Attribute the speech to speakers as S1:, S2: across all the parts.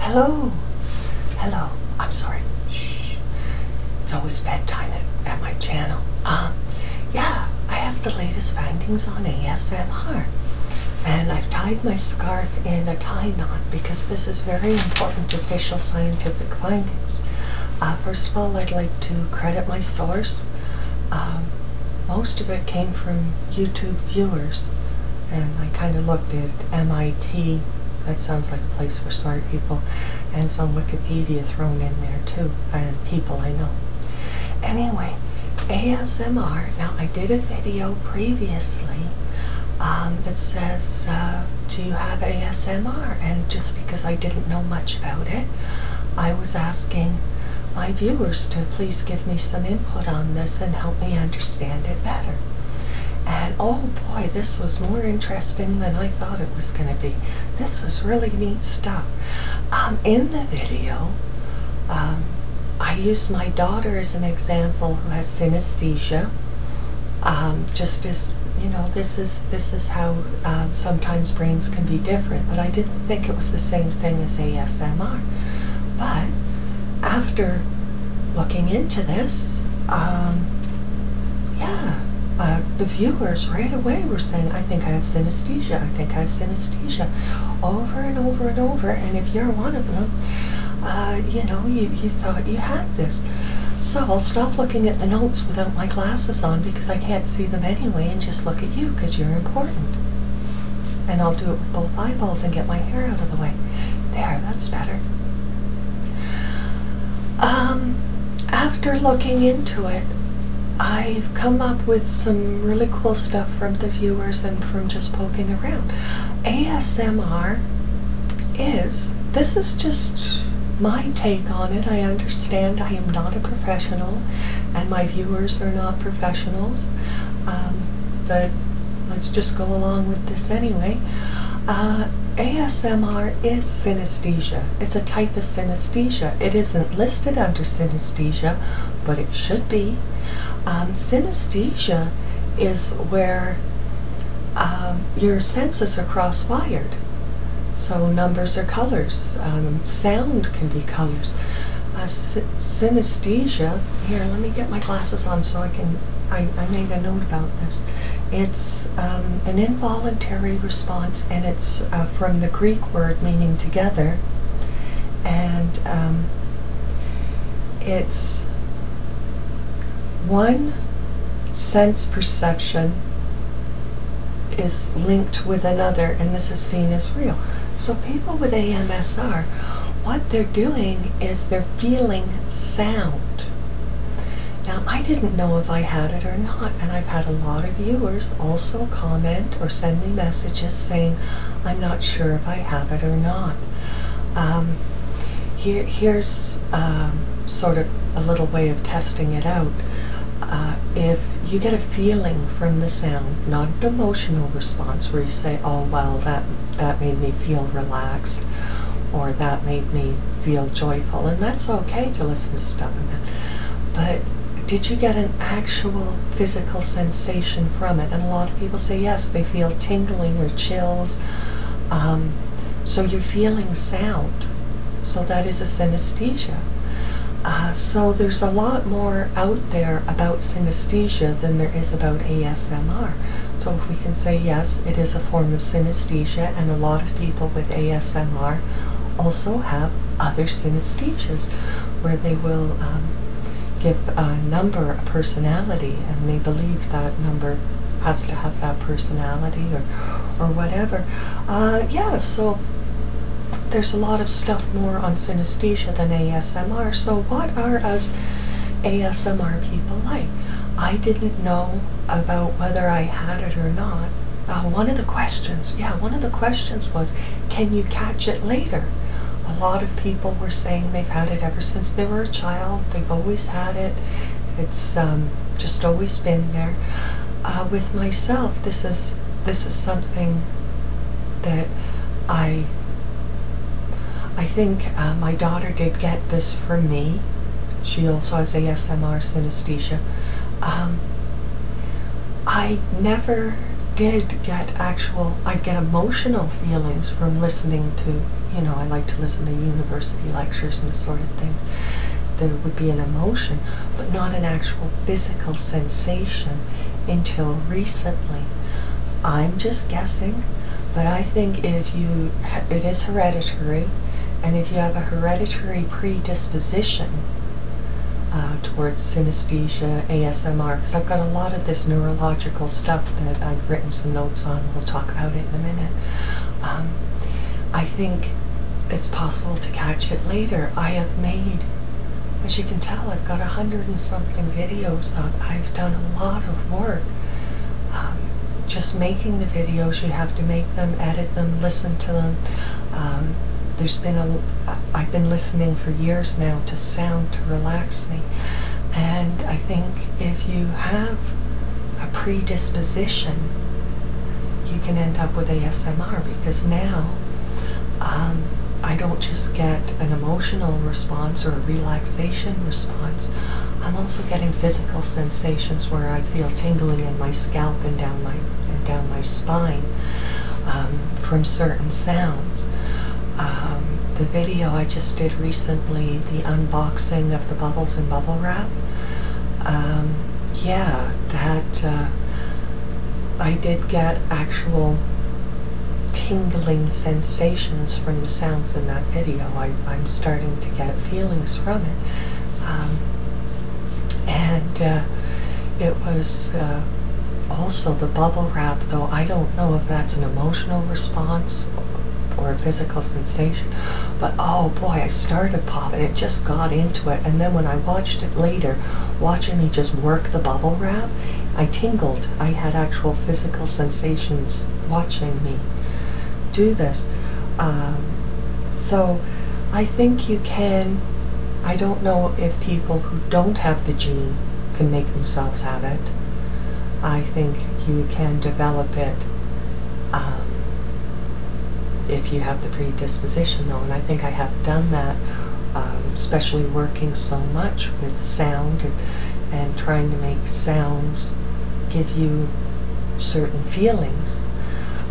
S1: Hello. Hello. I'm sorry. Shh. It's always bedtime at my channel. Yeah, I have the latest findings on ASMR. And I've tied my scarf in a tie knot because this is very important official scientific findings. First of all, I'd like to credit my source. Most of it came from YouTube viewers. And I kind of looked at MIT, that sounds like a place for smart people, and some Wikipedia thrown in there too, and people I know. Anyway, ASMR, now I did a video previously that says, do you have ASMR? And just because I didn't know much about it, I was asking my viewers to please give me some input on this and help me understand it better. And oh boy, this was more interesting than I thought it was going to be. This was really neat stuff. In the video, I used my daughter as an example who has synesthesia. Just as, you know, this is how sometimes brains can be different, but I didn't think it was the same thing as ASMR. But after looking into this, yeah, the viewers right away were saying, I think I have synesthesia, I think I have synesthesia, over and over and over, and if you're one of them, you know, you thought you had this. So I'll stop looking at the notes without my glasses on because I can't see them anyway and just look at you because you're important. And I'll do it with both eyeballs and get my hair out of the way. There, that's better. After looking into it, I've come up with some really cool stuff from the viewers and from just poking around. ASMR this is just my take on it. I understand I am not a professional and my viewers are not professionals, but let's just go along with this anyway. ASMR is synesthesia. It's a type of synesthesia. It isn't listed under synesthesia, but it should be. Synesthesia is where your senses are cross-wired. So numbers are colors. Sound can be colors. Synesthesia, here, let me get my glasses on so I made a note about this. It's an involuntary response, and it's from the Greek word meaning together, and it's one sense perception is linked with another, and this is seen as real. So people with AMSR, what they're doing is they're feeling sound. Now, I didn't know if I had it or not, and I've had a lot of viewers also comment or send me messages saying, I'm not sure if I have it or not. Here's sort of a little way of testing it out. If you get a feeling from the sound, not an emotional response where you say, oh, well, that made me feel relaxed, or that made me feel joyful, and that's okay to listen to stuff like that. But did you get an actual physical sensation from it? And a lot of people say yes, they feel tingling or chills. So you're feeling sound. So that is a synesthesia. So there's a lot more out there about synesthesia than there is about ASMR. So if we can say yes, it is a form of synesthesia, and a lot of people with ASMR also have other synesthesias where they will give a number a personality, and they believe that number has to have that personality or whatever. Yeah, so there's a lot of stuff more on synesthesia than ASMR. So what are us ASMR people like? I didn't know about whether I had it or not. One of the questions was, can you catch it later? A lot of people were saying they've had it ever since they were a child. They've always had it. It's just always been there. With myself, this is something that I think my daughter did get this from me. She also has ASMR synesthesia. I never did get I'd get emotional feelings from listening to you know, I like to listen to university lectures and sort of things, there would be an emotion, but not an actual physical sensation until recently. I'm just guessing, but I think if you, it is hereditary, and if you have a hereditary predisposition towards synesthesia, ASMR, because I've got a lot of this neurological stuff that I've written some notes on, we'll talk about it in a minute. I think it's possible to catch it later. I have made, as you can tell, I've got 100 and something videos up. I've done a lot of work. Just making the videos, you have to make them, edit them, listen to them. I've been listening for years now to sound to relax me. And I think if you have a predisposition, you can end up with ASMR, because now I don't just get an emotional response or a relaxation response. I'm also getting physical sensations where I feel tingling in my scalp and down my spine from certain sounds. The video I just did recently, the unboxing of the bubbles and bubble wrap, yeah, that I did get actual tingling sensations from the sounds in that video. I'm starting to get feelings from it. And it was also the bubble wrap, though I don't know if that's an emotional response or a physical sensation, but oh boy, I started popping, it just got into it, and then when I watched it later, watching me just work the bubble wrap, I tingled. I had actual physical sensations watching me do this. So I think you can, I don't know if people who don't have the gene can make themselves have it. I think you can develop it if you have the predisposition, though, and I think I have done that, especially working so much with sound and trying to make sounds give you certain feelings.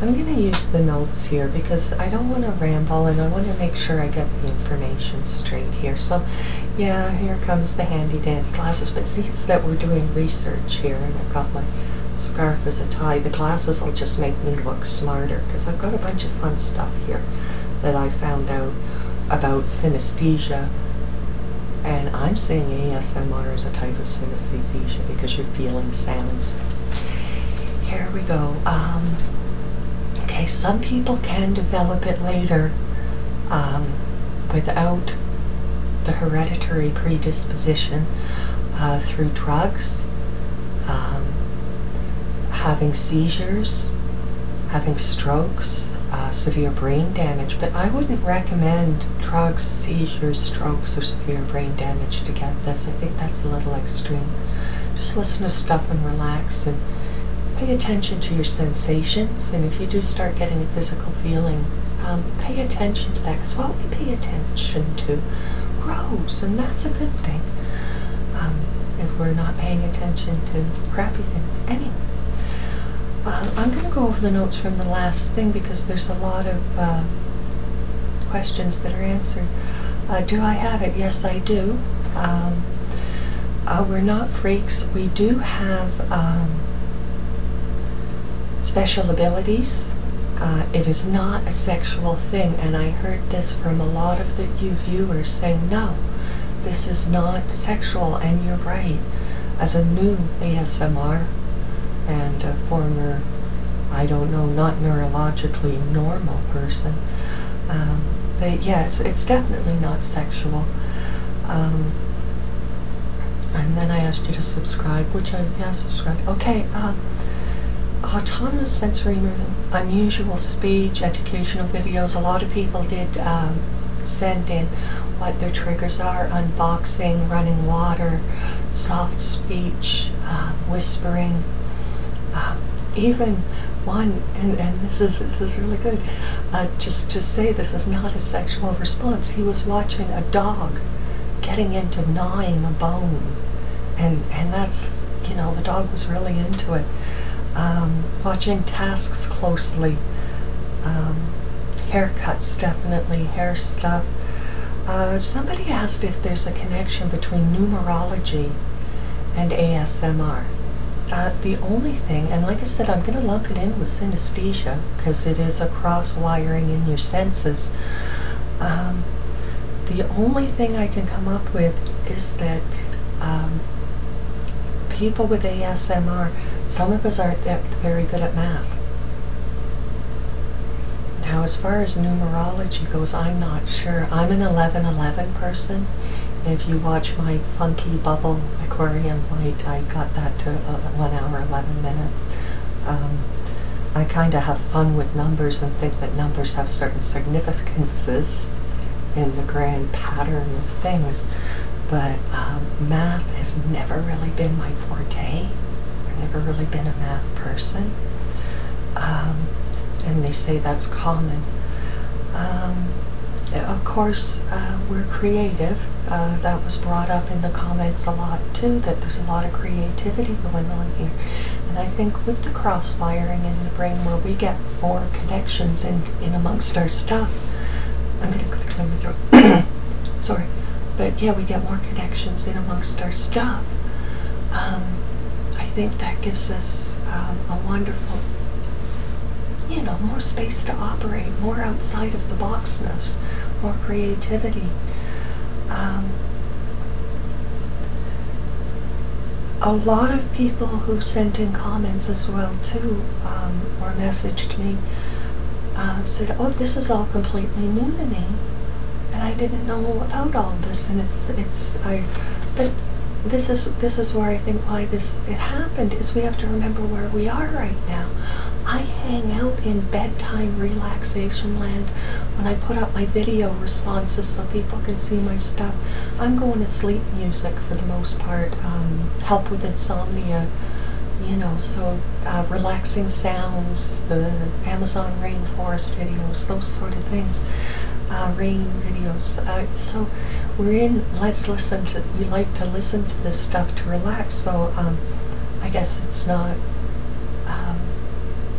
S1: I'm going to use the notes here because I don't want to ramble, and I want to make sure I get the information straight here. So yeah, here comes the handy dandy glasses, but see, it's that we're doing research here, and I've got my scarf as a tie. The glasses will just make me look smarter because I've got a bunch of fun stuff here that I found out about synesthesia, and I'm saying ASMR is a type of synesthesia because you're feeling sounds. Here we go. Okay, some people can develop it later without the hereditary predisposition through drugs, having seizures, having strokes, severe brain damage, but I wouldn't recommend drugs, seizures, strokes, or severe brain damage to get this. I think that's a little extreme. Just listen to stuff and relax and pay attention to your sensations, and if you do start getting a physical feeling, pay attention to that, because what we pay attention to grows, and that's a good thing. If we're not paying attention to crappy things. Anyway, I'm going to go over the notes from the last thing because there's a lot of questions that are answered. Do I have it? Yes, I do. We're not freaks. We do have special abilities. It is not a sexual thing, and I heard this from a lot of you viewers saying, no, this is not sexual, and you're right. As a new ASMR and a former, I don't know, not neurologically normal person, yeah, it's definitely not sexual. And then I asked you to subscribe, which yeah, subscribe. Okay, autonomous sensory movement, unusual speech, educational videos. A lot of people did send in what their triggers are: unboxing, running water, soft speech, whispering. Even one, and this is really good, just to say this is not a sexual response. He was watching a dog getting into gnawing a bone, and that's, you know, the dog was really into it. Watching tasks closely. Haircuts, definitely. Hair stuff. Somebody asked if there's a connection between numerology and ASMR. The only thing, and like I said, I'm going to lump it in with synesthesia because it is a cross-wiring in your senses. The only thing I can come up with is that people with ASMR, some of us aren't that very good at math. Now, as far as numerology goes, I'm not sure. I'm an 11/11 person. If you watch my funky bubble aquarium light, I got that to 1 hour, 11 minutes. I kind of have fun with numbers and think that numbers have certain significances in the grand pattern of things. But math has never really been my forte. I've never really been a math person. And they say that's common. Of course, we're creative. That was brought up in the comments a lot too, that there's a lot of creativity going on here. And I think with the cross-wiring in the brain where we get more connections in amongst our stuff, I'm going to clear my throat. Sorry. But yeah, we get more connections in amongst our stuff. I think that gives us a wonderful, more space to operate, more outside of the boxness, more creativity. A lot of people who sent in comments as well too, or messaged me, said, "Oh, this is all completely new to me, and I didn't know about all this." And but this is where I think why it happened is we have to remember where we are right now. I hang out in bedtime relaxation land when I put up my video responses so people can see my stuff. I'm going to sleep music for the most part, help with insomnia, so relaxing sounds, the Amazon rainforest videos, those sort of things, rain videos. So we're in, you like to listen to this stuff to relax, so I guess it's not,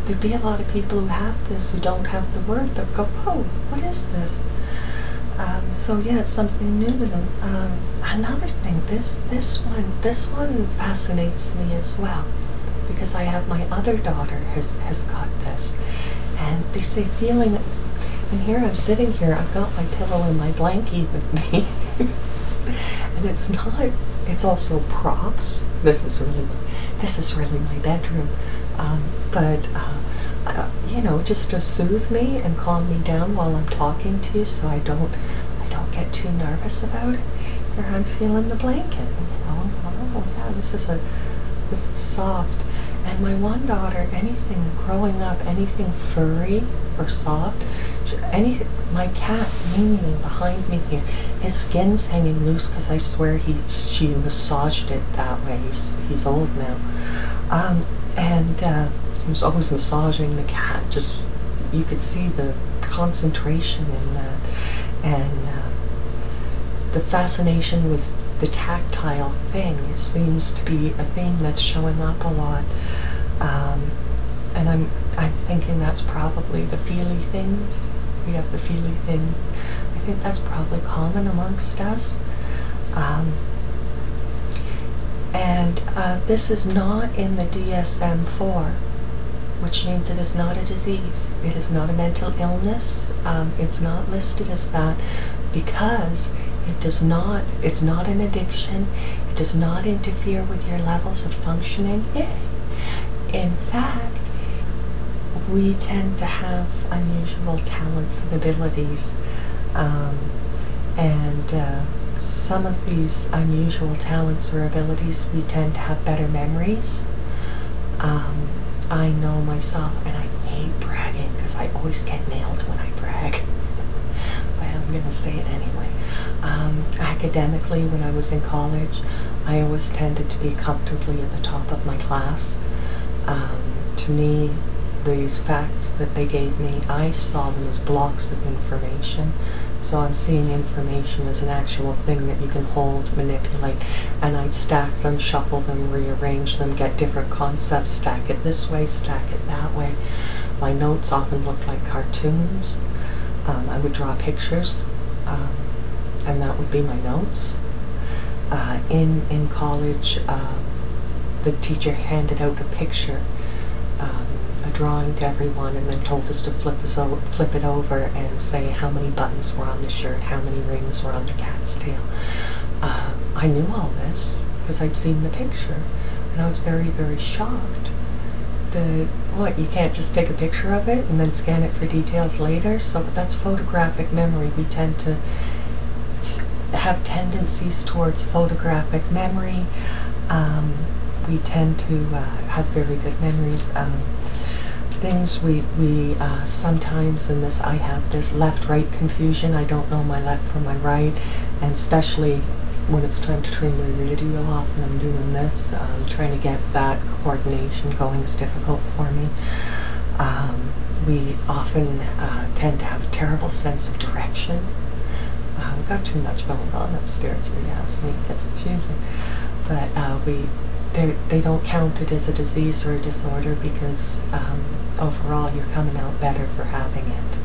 S1: there'd be a lot of people who have this who don't have the word that go, "Oh, what is this?" So yeah, it's something new to them. Another thing, this one fascinates me as well, because I have my other daughter has got this, and they say feeling. And here I'm sitting here, I've got my pillow and my blankie with me, and it's also props. This is really my bedroom, but just to soothe me and calm me down while I'm talking to you, so I don't get too nervous about it. Here I'm feeling the blanket, oh yeah, this is soft. And my one daughter, anything growing up, anything furry or soft, my cat Mimi behind me here, his skin's hanging loose because I swear she massaged it that way. He's old now, and he was always massaging the cat. Just you could see the concentration in that, and the fascination with the tactile thing seems to be a theme that's showing up a lot, and I'm thinking that's probably the feely things. We have the feely things. I think that's probably common amongst us. And this is not in the DSM-4, which means it is not a disease. It is not a mental illness. It's not listed as that because it's not an addiction. It does not interfere with your levels of functioning. In fact, we tend to have unusual talents and abilities, and some of these unusual talents or abilities, we tend to have better memories. I know myself, and I hate bragging because I always get nailed when I brag, but I'm going to say it anyway. Academically, when I was in college, I always tended to be comfortably at the top of my class. To me, these facts that they gave me, I saw them as blocks of information. So I'm seeing information as an actual thing that you can hold, manipulate, and I'd stack them, shuffle them, rearrange them, get different concepts, stack it this way, stack it that way. My notes often looked like cartoons. I would draw pictures, and that would be my notes. In college, the teacher handed out a picture, a drawing to everyone, and then told us to flip it over and say how many buttons were on the shirt, how many rings were on the cat's tail. I knew all this because I'd seen the picture, and I was very, very shocked that, what, you can't just take a picture of it and then scan it for details later? So that's photographic memory. We tend to have tendencies towards photographic memory. We tend to have very good memories. Things we sometimes in this, I have this left-right confusion. I don't know my left from my right, and especially when it's time to turn the video off and I'm doing this, trying to get that coordination going is difficult for me. We often tend to have a terrible sense of direction. We've got too much going on upstairs, if you ask me. It gets confusing. But they don't count it as a disease or a disorder because overall you're coming out better for having it.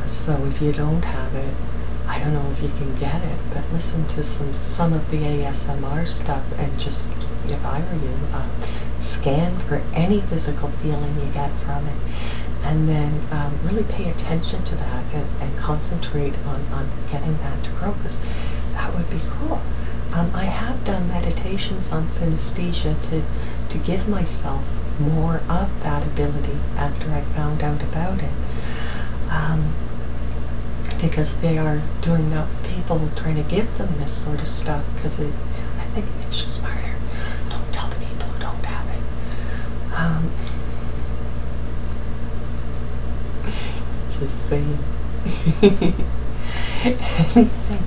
S1: So if you don't have it, I don't know if you can get it, but listen to some of the ASMR stuff, and just, if I were you, scan for any physical feeling you get from it, and then really pay attention to that and concentrate on getting that to grow, because that would be cool. I have done meditations on synesthesia to give myself more of that ability after I found out about it. Because they are doing that with people, trying to give them this sort of stuff, because I think it makes you smarter. Don't tell the people who don't have it. Just saying. Anything.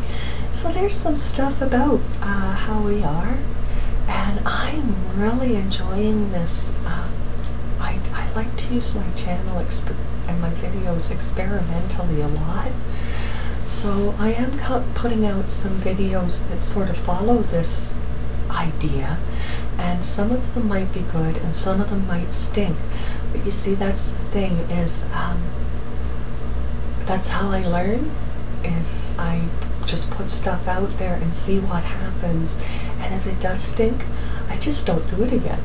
S1: So there's some stuff about how we are, and I'm really enjoying this. I like to use my channel and my videos experimentally a lot. So I am putting out some videos that sort of follow this idea, and some of them might be good and some of them might stink. But you see, that's the thing, is that's how I learn, is I just put stuff out there and see what happens, and if it does stink, I just don't do it again.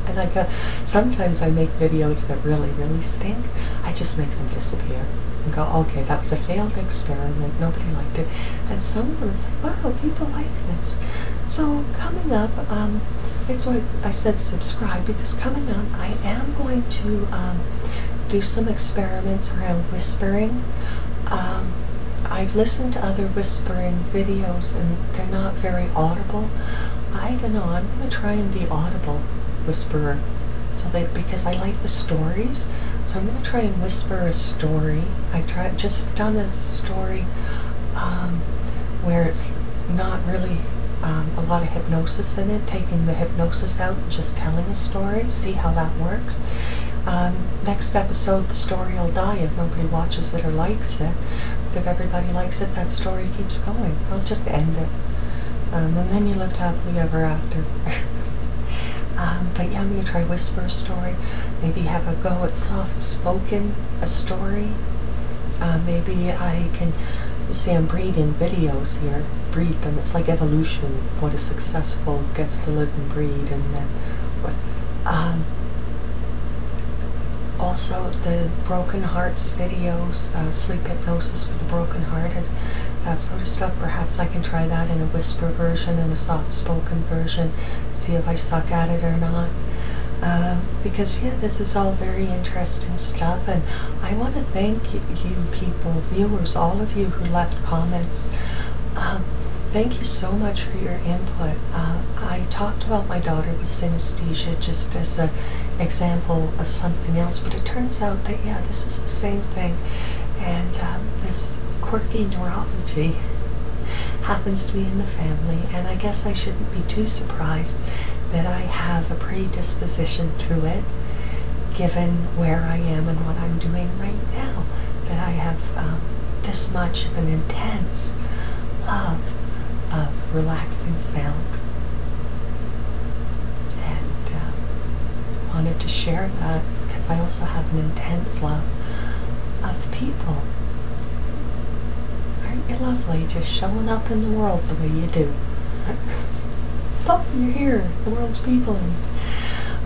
S1: And sometimes I make videos that really, really stink. I just make them disappear and go, okay, that was a failed experiment, nobody liked it. And some of them is like, wow, people like this. So coming up, it's why I said subscribe, because coming up I am going to do some experiments around whispering. I've listened to other whispering videos and they're not very audible. I don't know, I'm going to try and be audible whisperer, so that, because I like the stories, so I'm going to try and whisper a story. Just done a story where it's not really a lot of hypnosis in it, taking the hypnosis out and just telling a story, see how that works. Next episode, the story will die if nobody watches it or likes it. But if everybody likes it, that story keeps going. I'll just end it. And then you lived happily ever after. But yeah, I'm going to try whisper a story. Maybe have a go at soft-spoken a story. Maybe I can, you see, I'm breeding videos here. Breed them. It's like evolution. What is successful gets to live and breed, and then what. Also, the broken hearts videos, sleep hypnosis for the broken hearted, that sort of stuff. Perhaps I can try that in a whisper version and a soft-spoken version, see if I suck at it or not. Because, yeah, this is all very interesting stuff, and I want to thank you people, viewers, all of you who left comments. Thank you so much for your input. I talked about my daughter with synesthesia just as an example of something else, but it turns out that, yeah, this is the same thing, and this quirky neurology happens to be in the family, and I guess I shouldn't be too surprised that I have a predisposition to it, given where I am and what I'm doing right now, that I have this much of an intense love of relaxing sound, and wanted to share that because I also have an intense love of people. Aren't you lovely, just showing up in the world the way you do? Oh, you're here, the world's people.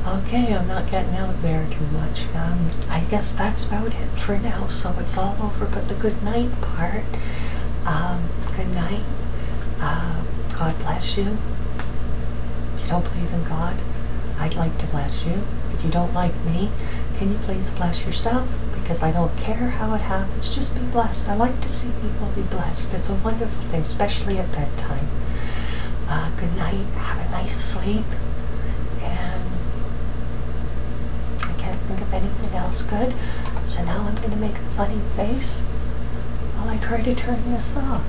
S1: Okay, I'm not getting out there too much. I guess that's about it for now. So it's all over but the good night part. Good night. God bless you. If you don't believe in God, I'd like to bless you. If you don't like me, can you please bless yourself? Because I don't care how it happens, just be blessed. I like to see people be blessed. It's a wonderful thing, especially at bedtime. Good night, have a nice sleep, and I can't think of anything else good, so now I'm going to make the funny face while I try to turn this off.